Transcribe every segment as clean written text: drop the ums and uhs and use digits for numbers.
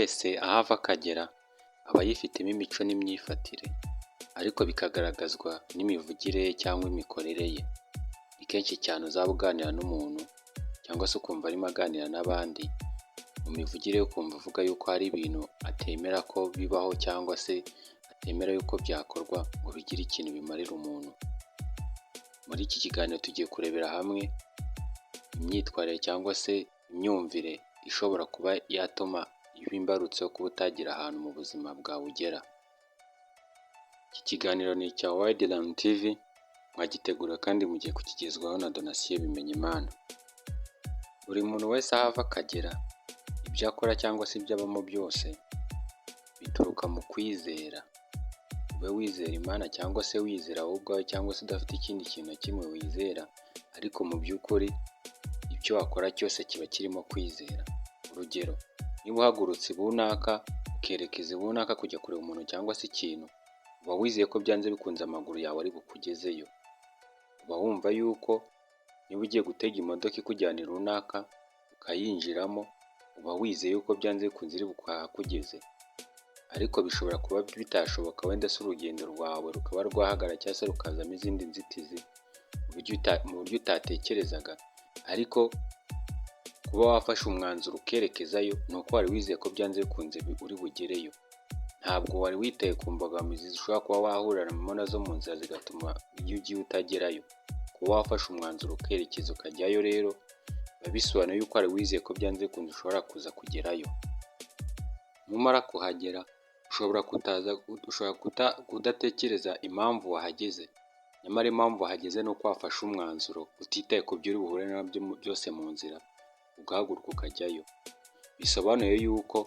wese aho ava akagera aba yifitemo imico n'imyifatire, ariko bikagaragazwa n'imivugire ye cyangwa imikorere ye. Ni kenshi cyane uzaba uganira n'umuntu cyangwa se ukumva arimo aganira n'abandi, mu mivugire ye ukumva avuga yuko hari ibintu atemera ko bibaho cyangwa se atemera yuko byakorwa ngo bigire ikintu bimarira umuntu. Muri iki kiganiro tugiye kurebera hamwe imyitwarire cyangwa se imyumvire ishobora kuba yatuma iba imbarutso yo kuba utagira ahantu mu buzima bwawe ugera. Iki kiganiro ni icya Wideland TV, mwagitegura kandi mugiye kukigezwaho na Donatien Bimenyimana. Buri muntu wese aho ava akagera, ibyo akora cyangwa se ibyo abamo byose bituruka mu kwizera. Ube wizera Imana cyangwa se wizera wowe ubwawe cyangwa se udafite ikindi kintu na kimwe wizera, ariko mu by'ukuri icyo wakora cyose kiba kirimo kwizera. Urugero, niba uhagurutse bunaka ukerekeza bunaka kujya kureba umuntu cyangwa se ikintu, uba wizeye ko byanze bikunze amaguru yawe ari bukugezeyo. Uba wumva yuko niba ugiye gutega imodoka ikujyana runaka ukayinjiramo, uba wizeye yuko byanze bikunze iri buhakugeze. Ariko bishobora kuba bitashoboka, wenda se urugendo rwawe rukaba rwahagarara cyangwa se rukazamo izindi nzitizi mu buryo utatekerezaga, ariko kuba wafashe umwanzuro ukerekezayo ni uko wari wizeye ko byanze bikunze uri bugereyo. Ntabwo wari witaye ku mbogamizi zishobora kuba wahuriramo nazo mu nzira zigatuma iyo ugiye utagerayo. Kuba wafashe umwanzuro ukerekeza ukajyayo rero biba bisobanuye yuko wari wizeye ko byanze bikunze ushobora kuza kugerayo. Numara kuhagera ushobora kudatekereza impamvu wahageze, nyamara impamvu wahageze ni uko wafashe umwanzuro utitaye ku byo uri buhure nabyo byose mu nzira, ugahaguruka ukajyayo. Bisobanuye yuko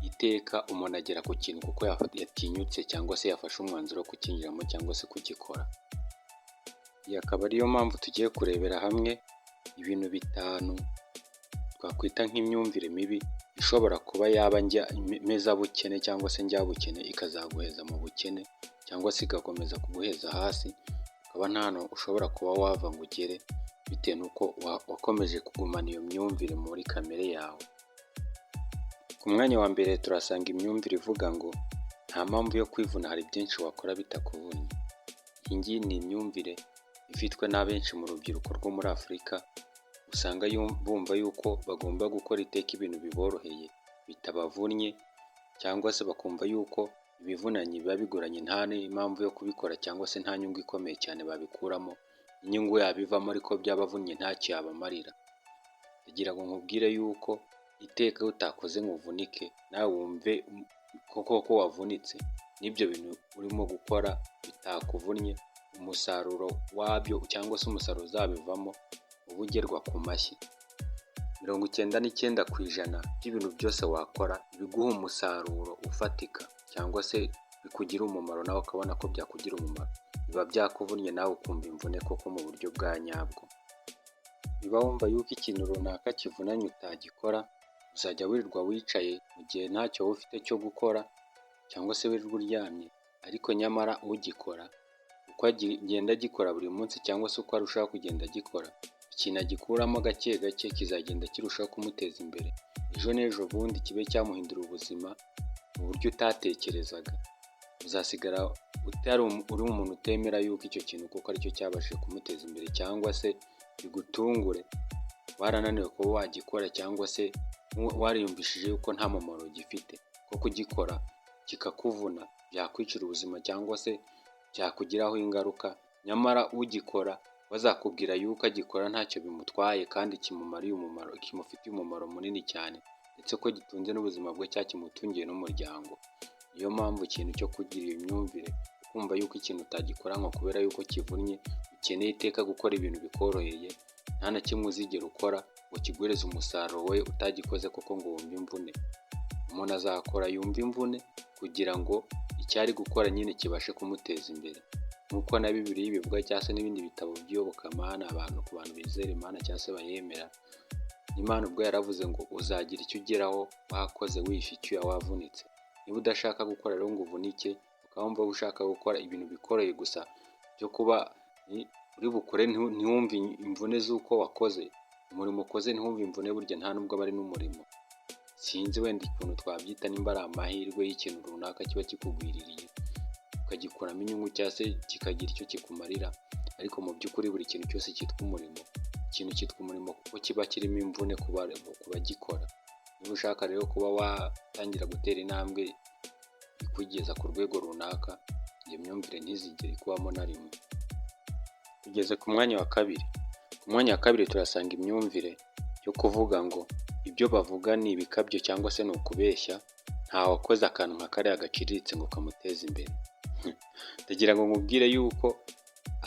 iteka umuntu agera ku kintu kuko yatinyutse cyangwa se yafashe umwanzuro wo kukinjiramo cyangwa se kugikora. Iyi akaba ariyo mpamvu tugiye kurebera hamwe ibintu bitanu twakwita nk'imyumvire mibi ishobora kuba yaba mezabukene cyangwa se njyabukene ikazaguheza mu bukene cyangwa se igakomeza kuguheza hasi, ukaba nta hantu ushobora kuba wava ngo ugere bitewe n'uko wakomeje kugumana iyo myumvire muri kamere yawe. Ku mwanya wa mbere turasanga imyumvire ivuga ngo nta mpamvu yo kwivuna, hari byinshi wakora bitakuvunnye. Iyi ngiyi ni imyumvire ifitwe na benshi mu rubyiruko rwo muri Afurika, usanga bumva yuko bagomba gukora iteka ibintu biboroheye bitabavunnye, cyangwa se bakumva yuko ibivunanye biba bigoranye nta n'impamvu yo kubikora cyangwa se nta nyungu ikomeye cyane babikuramo, inyungu yabivamo ariko byabavunnye ntacyo yabamarira. Kugira ngo nkubwire yuko iteka utakoze ngo uvunike, nawe wumve ko wavunitse, n'ibyo bintu urimo gukora bitakuvunnye, umusaruro wabyo cyangwa se umusaruro uzabivamo uba ugerwa ku mashyi. 99% by'ibintu byose wakora biguha umusaruro ufatika cyangwa se bikugira umumaro, nawe ukabona ko byakugira umumaro, biba byakuvunnye nawe ukumva imvune koko mu buryo bwa nyabwo. Biba wumva yuko ikintu runaka kivunanye utagikora, uzajya wirirwa wicaye mu gihe ntacyo wowe ufite cyo gukora cyangwa se wirirwa uryamye, ariko nyamara ugikora uko agenda agikora buri munsi cyangwa se uko arushaho kugenda agikora, ikintu agikuramo gake gake kizagenda kirushaho kumuteza imbere, ejo n'ejo bundi kibe cyamuhindura ubuzima mu buryo utatekerezaga. Uzasigara uri umuntu utemera yuko icyo kintu kuko aricyo cyabashije kumuteza imbere, cyangwa se bigutungure warananiwe kuba wagikora cyangwa se wariyumvishije yuko nta mumaro gifite, ko kugikora kikakuvuna, byakwicira ubuzima cyangwa se byakugiraho ingaruka, nyamara ugikora bazakubwira yuko agikora ntacyo bimutwaye kandi kimufitiye umumaro munini cyane, ndetse ko gitunze n'ubuzima bwe cyangwa kimutungiye n'umuryango. Niyo mpamvu ikintu cyo kugira iyo myumvire, kumva yuko ikintu utagikora ngo kubera yuko kivunnye, ukeneye iteka gukora ibintu bikoroheye, nta na kimwe uzigera ukora ngo kiguhereze umusaruro we utagikoze koko ngo wumve imvune. Umuntu azakora yumva imvune kugira ngo icyo ari gukora nyine kibashe kumuteza imbere, nk'uko na Bibiliya ibivuga cyangwa se n'ibindi bitabo by'iyobokamana, ku bantu bizera Imana cyangwa se bayemera. Imana ubwo yaravuze ngo uzagira icyo ugeraho wakoze wishyuye wavunitse. Niba udashaka gukora rero ngo uvunike, ukaba wumva ushaka gukora ibintu bikoreye gusa byo kuba uri bukore ntiwumve imvune z'uko wakoze, umurimo ukoze ntiwumve imvune, burya nta nubwo aba ari n'umurimo. sinzi wenda ukuntu twabyita, nimba ari amahirwe y'ikintu runaka kiba kikugwiririye ukagikuramo inyungu cyangwa se kikagira icyo kikumarira, ariko mu by'ukuri buri kintu cyose cyitwa umurimo, ikintu cyitwa umurimo kuko kiba kirimo imvune ku bagikora. Niba ushaka rero kuba watangira gutera intambwe ikugeza ku rwego runaka, iyo myumvire ntizigere ikubamo na rimwe. Tugeze ku mwanya wa kabiri. Ku mwanya wa kabiri turasanga imyumvire yo kuvuga ngo ibyo bavuga ni ibikabyo cyangwa se ni ukubeshya, nta wakoze akantu nka kariya gaciriritse ngo kamuteze imbere. Ndagira ngo nkubwire yuko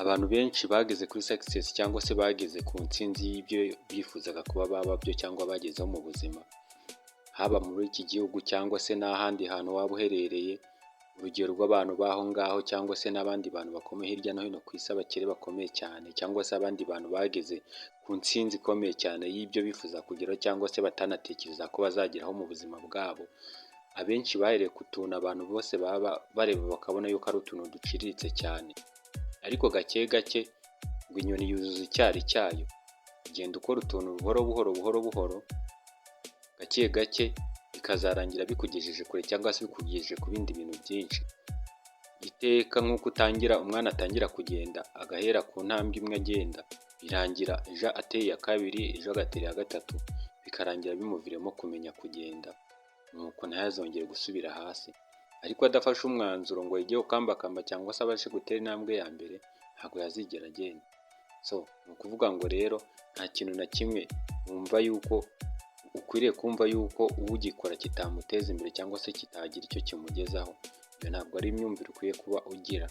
abantu benshi bageze kuri success cyangwa se bageze ku ntsinzi y'ibyo bifuzaga kuba baba byo cyangwa bagezeho mu buzima, haba muri iki gihugu cyangwa se n'ahandi hantu waba uherereye. Urugero rw'abantu baho ngaho cyangwa se n'abandi bantu bakomeye hirya no hino ku isi, abakire bakomeye cyane cyangwa se abandi bantu bageze ku ntsinzi ikomeye cyane y'ibyo bifuza kugeraho cyangwa se batanatekereza ko bazageraho mu buzima bwabo. Abenshi bahereye ku tuntu abantu bose baba bareba bakabona yuko ari utuntu duciriritse cyane, ariko gake gake ngo inyoni yuzuza icyari cyayo, ugenda ukora utuntu buhoro buhoro, gake gake bikazarangira bikugejeje kure cyangwa se bikugejeje ku bindi bintu byinshi. Iteka nk'uko umwana atangira kugenda agahera ku ntambwe imwe agenda, birangira ejo ateye iya kabiri, ejo agatera iya gatatu, bikarangira bimuviremo kumenya kugenda, nuko ntazongere gusubira hasi. Ariko adafashe umwanzuro ngo yige gukambakamba cyangwa se abashe gutera intambwe ya mbere, ntabwo yazigera agenda. Ni ukuvuga ngo rero nta kintu na kimwe wumva yuko ukwiriye kumva yuko ugikora kitamuteza imbere cyangwa se kitagira icyo kimugezaho. Iyo ntabwo ari imyumvire ukwiye kuba ugira.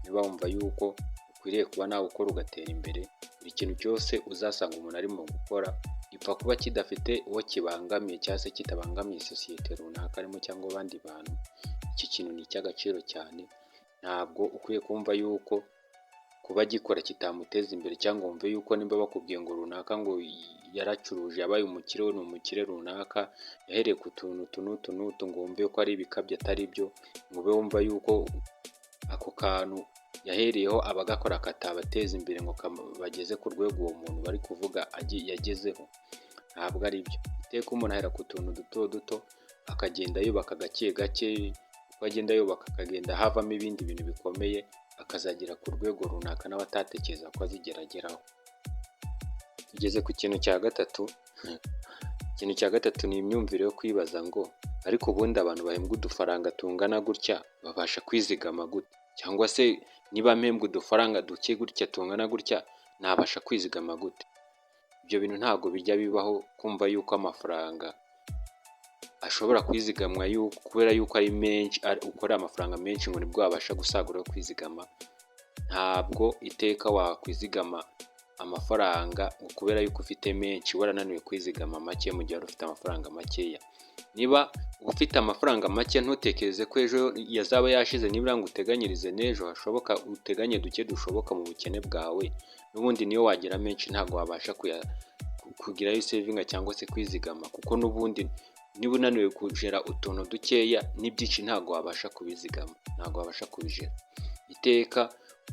Niba wumva yuko ukwiriye kuba nawe ukora ugatera imbere, buri kintu cyose uzasanga umuntu arimo gukora gipfa kuba kidafite uwo kibangamiye cyangwa se kitabangamiye sosiyete runaka arimo cyangwa abandi bantu. Iki kintu ni icy'agaciro cyane. Ntabwo ukwiye kumva yuko kuba gikora kitamuteza imbere cyangwa wumve yuko nimba bakubwiye ngo runaka ngo yaracuruje yabaye umukire, we ni umukire runaka, yahereye ku tuntu ngo wumve ko ari ibikabyo atari byo, ngo ube wumva yuko ako kantu yahereyeho abagakora katabateza imbere ngo bageze ku rwego uwo muntu bari kuvuga yagezeho. Ntabwo ari byo. Iteka umuntu ahera ku tuntu duto akagenda yubaka gake gake, uko agenda yubaka akagenda havamo ibindi bintu bikomeye, akazagera ku rwego runaka nawe atatekereza ko azigeraho. Tugeze ku kintu cya gatatu. Ikintu cya gatatu ni imyumvire yo kwibaza ngo ariko ubundi abantu bahembwa udufaranga tungana gutya babasha kwizigama gute, cyangwa se niba mpembwa udufaranga duke gutya tungana gutya nabasha kwizigama gute. Ibyo bintu ntabwo bijya bibaho, kumva yuko amafaranga ashobora kwizigamwa kubera yuko ari menshi, ukorera amafaranga menshi ngo nibwo wabasha gusagura kwizigama. Ntabwo iteka wakwizigama amafaranga kubera yuko ufite menshi warananiwe kwizigama make mu gihe ufite amafaranga makeya. Niba ufite amafaranga make ntutekereze ko ejo yazaba yashize, nibura ngo uteganyirize n'ejo hashoboka, uteganye duke dushoboka mu bukene bwawe. N'ubundi niyo wagira menshi ntabwo wabasha kugirayo savinga cyangwa se kwizigama, kuko n'ubundi niba unaniwe kujera utuntu dukeya n'ibyinshi ntabwo wabasha kubizigama, ntabwo wabasha kubijera. Iteka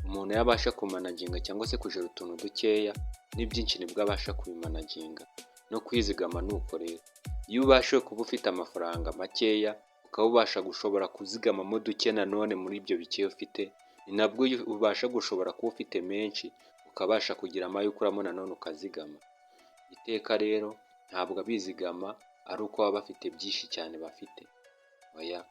umuntu yabasha kumanaginga cyangwa se kujera utuntu dukeya n'ibyinshi nibwo abasha kubimanaginga. No kwizigama nuko rero, iyo ubasha kuba ufite amafaranga makeya ukaba ubasha gushobora kuzigamamo duke nanone muri ibyo bike ufite, ni nabwo ubasha gushobora kuba ufite menshi ukabasha kugira amayo ukuramo nanone ukazigama. Iteka rero ntabwo abizigama ari uko baba bafite byinshi cyane bafite. Oya,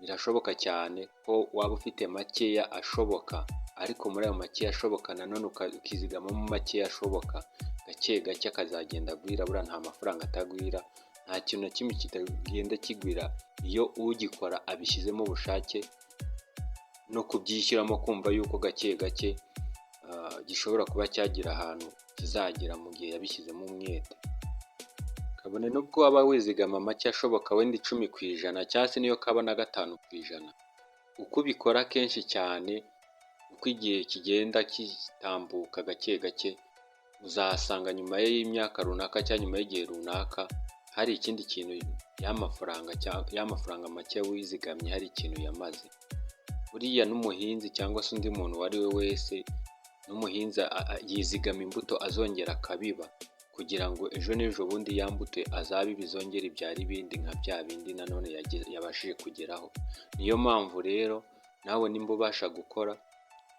birashoboka cyane ko waba ufite makeya ashoboka, ariko muri ayo makeya ashoboka nanone ukizigamamo makeya ashoboka, gake gake akazagenda agwira. Buriya nta mafaranga atagwira, nta kintu na kimwe kitagenda kigwira iyo ugikora abishyizemo ubushake no kubyishyiramo, kumva yuko gake gake gishobora kuba cyagira ahantu kizagera mu gihe yabishyizemo umwete. Kabone nubwo waba wizigama make ashoboka, wenda 10% cyangwa se niyo kaba na 5%, uko ubikora kenshi cyane, uko igihe kigenda kitambuka gake gake, uzasanga nyuma y'imyaka runaka cyangwa nyuma y'igihe runaka hari ikindi kintu y'amafaranga make wizigamye hari ikintu yamaze. Buriya n'umuhinzi cyangwa se undi muntu uwo ari we wese, n'umuhinzi yizigama imbuto azongera akabiba, kugira ngo ejo n'ejo bundi yambuto azabe bizongere ibyara ibindi nka bya bindi nanone yabashije kugeraho. Niyo mpamvu rero nawe nimba ubasha gukora,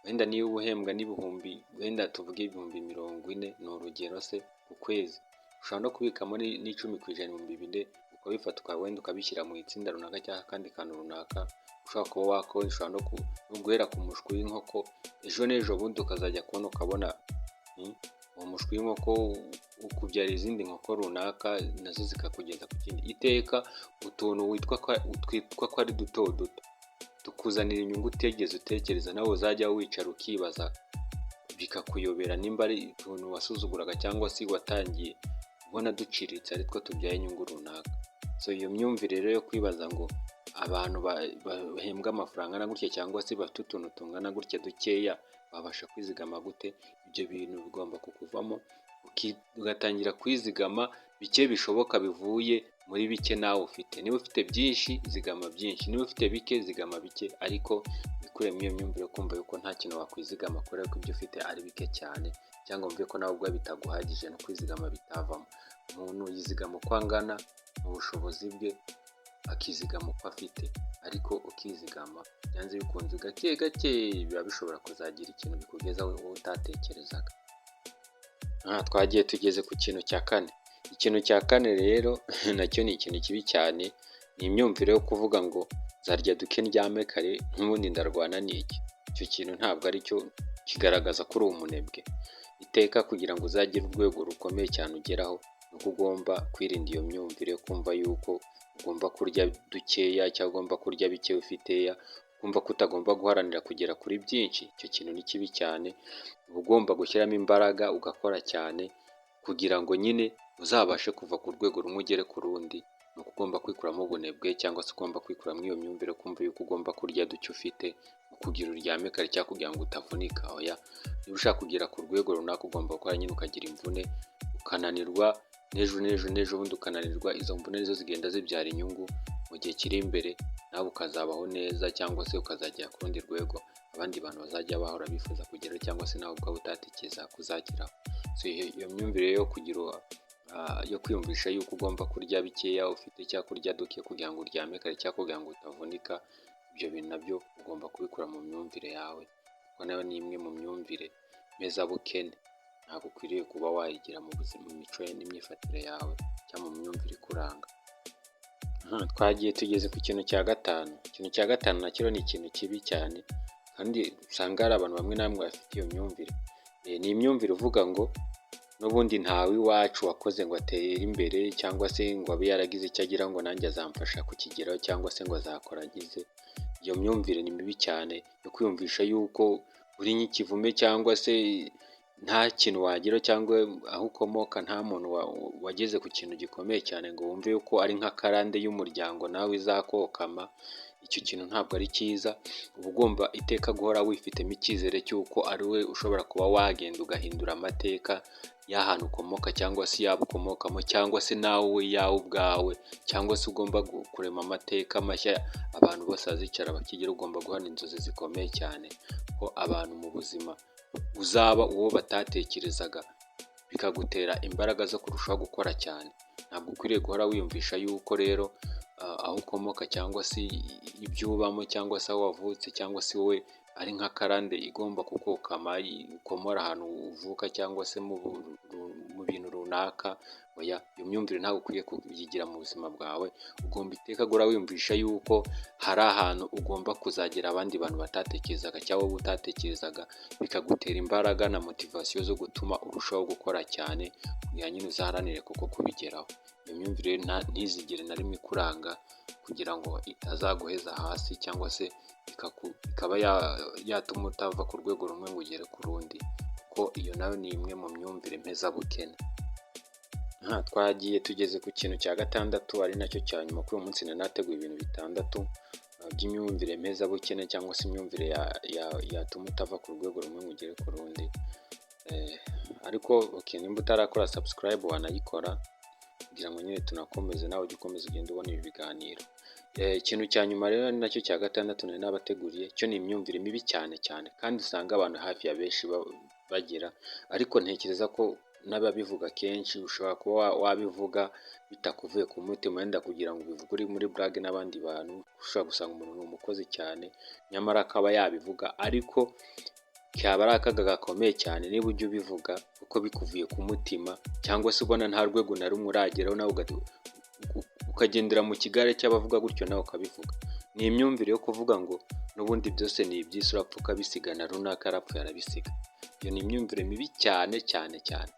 wenda niba uhembwa n'ibihumbi, wenda tuvuge ibihumbi 40, ni urugero se ku kwezi, ushobora no kubikamo n'icumi ku ijana, ibihumbi bine, ukabifata wenda ukabishyira mu itsinda runaka cyangwa akandi kantu runaka ushobora kuba wakora. Ushobora no guhera ku mushwi w'inkoko, ejo n'ejo bundi ukazajya kubona ukabona uwo mushwi w'inkoko ukubyara izindi nkoko runaka, nazo zikakugeza ku kindi. Iteka utuntu twitwa ko ari duto duto tukuzanira inyungu utegeze utekereza, nawe uzajya wicara ukibaza bikakuyobera nimba ari utuntu wasuzuguraga cyangwa se watangiye ubona duciriritse aritwo tubyaye inyungu runaka. So iyo myumvire rero yo kwibaza ngo abantu bahembwa amafaranga angana gutya cyangwa se bafite utuntu tungana gutya dukeya babasha kwizigama gute, ibyo bintu bigomba kukuvamo ugatangira kwizigama bike bishoboka bivuye muri bike nawe ufite. Niba ufite byinshi zigama byinshi, niba ufite bike zigama bike, ariko wikuremo iyo myumvire yo kumva yuko nta kintu wakwizigama kubera ko ibyo ufite ari bike cyane, cyangwa wumve ko nawe ubwo bitaguhagije no kwizigama bitavamo. Umuntu yizigama uko angana mu bushobozi bwe, akizigama uko afite, ariko ukizigama byanze bikunze gake gake biba bishobora kuzagira ikintu bikugezaho wowe utatekerezaga. Twagiye tugeze ku kintu cya kane. Ikintu cya kane rero nacyo ni ikintu kibi cyane, ni imyumvire yo kuvuga ngo zarya duke ndyame kare n'ubundi ndarwana n'iki. Icyo kintu ntabwo ari cyo kigaragaza ko uri umunebwe. Iteka kugira ngo uzagire urwego rukomeye cyane ugeraho, nuko ugomba kwirinda iyo myumvire yo kumva yuko ugomba kurya dukeya cyangwa ugomba kurya bike ufiteya, kumva ko utagomba guharanira kugera kuri byinshi. Icyo kintu ni kibi cyane. Uba ugomba gushyiramo imbaraga ugakora cyane kugira ngo nyine uzabashe kuva ku rwego rumwe ugere ku rundi. Ni uko ugomba kwikuramo ubunebwe cyangwa se ugomba kwikuramo iyo myumvire yo kumva yuko ugomba kurya duke ufite kugira uryame kare cyangwa kugira ngo utavunika. Oya, niba ushaka kugera ku rwego runaka ugomba gukora nyine ukagira imvune, ukananirwa n'ejo bundi ukananirwa. Izo mvune nizo zigenda zibyara inyungu mu gihe kiri imbere, nawe ukazabaho neza cyangwa se ukazagera ku rundi rwego abandi bantu bazajya bahora bifuza kugeraho cyangwa se nawe ubwawe utatekereza kuzageraho. So iyo myumvire yo kugira yo kwiyumvisha yuko ugomba kurya bikeya ufite cyangwa kurya duke kugira ngo uryame kare cyangwa kugira ngo utavunika, ibyo bintu nabyo ugomba kubikura mu myumvire yawe, kuko nayo ni imwe mu myumvire mezabukene. Ntabwo ukwiriye kuba wayigira mu buzima, mu mico n'imyifatire yawe cyangwa mu myumvire ikuranga. Twagiye tugeze ku kintu cya gatanu. Ikintu cya gatanu nacyo ni ikintu kibi cyane, kandi usanga hari abantu bamwe na bamwe bafite iyo myumvire. Ni imyumvire uvuga ngo n'ubundi ntawe iwacu wakoze ngo atere imbere cyangwa se ngo abe yaragize icyo agira ngo nanjye azamfasha kukigeraho cyangwa se ngo azakora agize. Iyo myumvire ni mibi cyane yo kwiyumvisha yuko uri nk'ikivume cyangwa se nta kintu wageraho, cyangwa aho ukomoka nta muntu wageze ku kintu gikomeye cyane ngo wumve yuko ari nk'akarande y'umuryango nawe izakokama. Icyo kintu ntabwo ari cyiza. Uba ugomba iteka guhora wifitemo icyizere cy'uko ari we ushobora kuba wagenda ugahindura amateka y'ahantu ukomoka cyangwa se yaba ukomokamo cyangwa se nawe yawe ubwawe, cyangwa se ugomba kurema amateka mashya abantu bose bazicara bakigira. Ugomba guhana inzozi zikomeye cyane ko abantu mu buzima uzaba uwo batatekerezaga, bikagutera imbaraga zo kurushaho gukora cyane. Ntabwo ukwiriye guhora wiyumvisha yuko rero aho ukomoka cyangwa se ibyo ubamo cyangwa se aho wavutse cyangwa se wowe ari nk'akarande igomba kukokama, ukomora ahantu uvuka cyangwa se mu bintu runaka. Oya, iyo myumvire ntabwo ukwiye kuyigira mu buzima bwawe. Ugomba iteka guhora wiyumvisha yuko hari ahantu ugomba kuzagera abandi bantu batatekerezaga cyangwa wowe utatekerezaga, bikagutera imbaraga na motivasiyo zo gutuma urushaho gukora cyane kugira nyine uzaharanire kuko kubigeraho. Iyo myumvire ntizigere na rimwe ikuranga kugira ngo itazaguheza hasi cyangwa se ikaba yatuma utava ku rwego rumwe ngo ugere ku rundi, kuko iyo nayo ni imwe mu myumvire mpezabukene. Twagiye tugeze ku kintu cya gatandatu, ari nacyo cya nyuma kuri uyu munsi. Nateguye ibintu bitandatu by'imyumvire mpezabukene cyangwa se imyumvire yatuma utava ku rwego rumwe ngo ugere ku rundi. Ariko nimba utarakora subscribe wanayikora kugira ngo nyine tunakomeze, nawe ujye ukomeza ugenda ubona ibi biganiro. Ikintu cya nyuma rero ni nacyo cya gatandatu nari nabateguriye, cyo ni imyumvire mibi cyane cyane kandi usanga abantu hafi ya benshi bagira, ariko ntekereza ko n'ababivuga kenshi ushobora kuba wabivuga bitakuvuye ku mutima wenda kugira ngo ubivuge uri muri burage n'abandi bantu, ushobora gusanga umuntu ni umukozi cyane nyamara akaba yabivuga ariko kaba ari akaga gakomeye cyane niba ujya ubivuga kuko bikuvuye ku mutima cyangwa se ubona nta rwego na rumwe urageraho nawe ukagendera mu kigare cy'abavuga gutyo nawe ukabivuga. Ni imyumvire yo kuvuga ngo n'ubundi byose ni iby'isi urapfa ukabisiga na runaka arapfuye arabisiga. Iyo ni imyumvire mibi cyane cyane cyane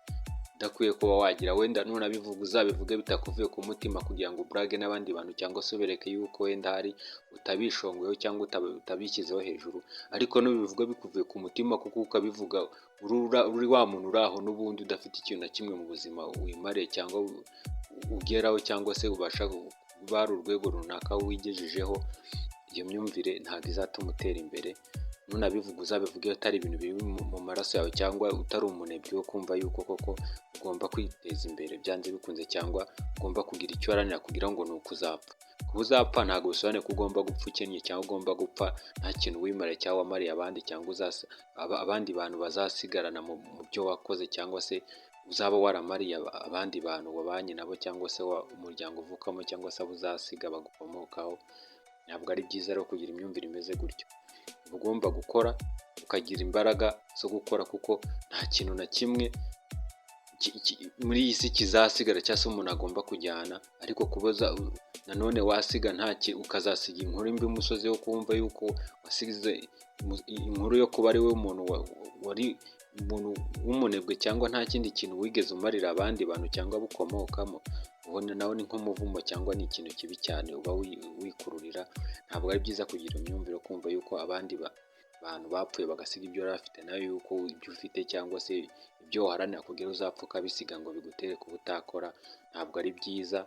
udakwiye kuba wagira, wenda nunabivuga uzabivuge bitakuvuye ku mutima kugira ngo burage n'abandi bantu cyangwa se ubereke yuko wenda hari utabishongoyeho cyangwa utabishyizeho hejuru, ariko nubivuga bikuvuye ku mutima kuko ukabivuga uri wa muntu uri aho n'ubundi udafite ikintu na kimwe mu buzima wimariye cyangwa ugeraho cyangwa se ubasha kuba hari urwego runaka wigejejeho, iyo myumvire ntabwo izatuma utera imbere. Nunabivuga uzabivuge atari ibintu biri mu maraso yawe cyangwa utari umunebwe wo kumva yuko koko ugomba kwiteza imbere byanze bikunze cyangwa ugomba kugira icyo uharanira kugira ngo ni uko uzapfa. Kuba uzapfa ntabwo bisobanuye ko ugomba gupfa ukennye cyangwa ugomba gupfa nta kintu wimariye cyangwa wamariye abandi cyangwa abandi bantu bazasigarana mu byo wakoze cyangwa se uzaba waramariye abandi bantu wabanye nabo cyangwa se umuryango uvukamo cyangwa se abo uzasiga bagukomokaho. Ntabwo ari byiza rero kugira imyumvire imeze gutyo. Uba ugomba gukora ukagira imbaraga zo gukora kuko nta kintu na kimwe muri iyi si kizasigara cyangwa se umuntu agomba kujyana, ariko kuboza nanone wasiga ukazasiga inkuru mbi umusozi wo kumva yuko wasize inkuru yo kuba ari we muntu wari umuntu w'umunebwe cyangwa nta kindi kintu wigeze umarira abandi bantu cyangwa bukomokamo, ubona nawe ni nk'umuvumo cyangwa ni ikintu kibi cyane uba wikururira. Ntabwo ari byiza kugira imyumvire kumva yuko abandi bantu bapfuye bagasiga ibyo bari bafite nawe yuko ibyo ufite cyangwa se ibyo waharanira kugira uzapfa ukabisiga ngo bigutere kuba utakora, ntabwo ari byiza.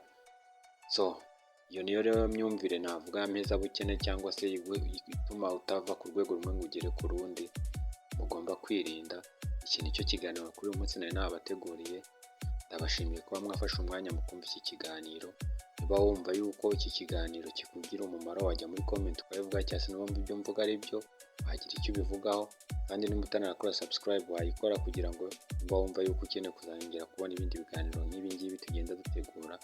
Iyo niyo rero myumvire navuga mpezabukene cyangwa se ituma utava ku rwego rumwe ngo ugere ku rundi, mugomba kwirinda. Iki nicyo kiganiro kuri uyu munsi nari nabateguriye, ndabashimiye kuba mwafashe umwanya mu kumva iki kiganiro. Niba wumva yuko iki kiganiro kikugira umumaro wajya muri comment ukabivuga cyangwa se niba ibyo mvuga ari byo wagira icyo ubivugaho, kandi niba utarakora subscribe wayikora kugira ngo niba wumva yuko ukeneye kuzongera kubona ibindi biganiro nk'ibi ngibi tugenda dutegura,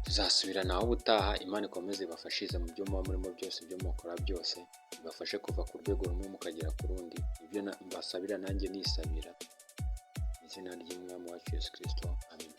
tuzasubirana aho ubutaha. Imana ikomeze ibafashize mu byo muba murimo byose, ibyo mukora byose ibafashe kuva ku rwego rumwe mukagera ku rundi. Ibyo mbasabira nanjye nisabira mu izina ry'Umwami wacu Yesu Kristo, amen.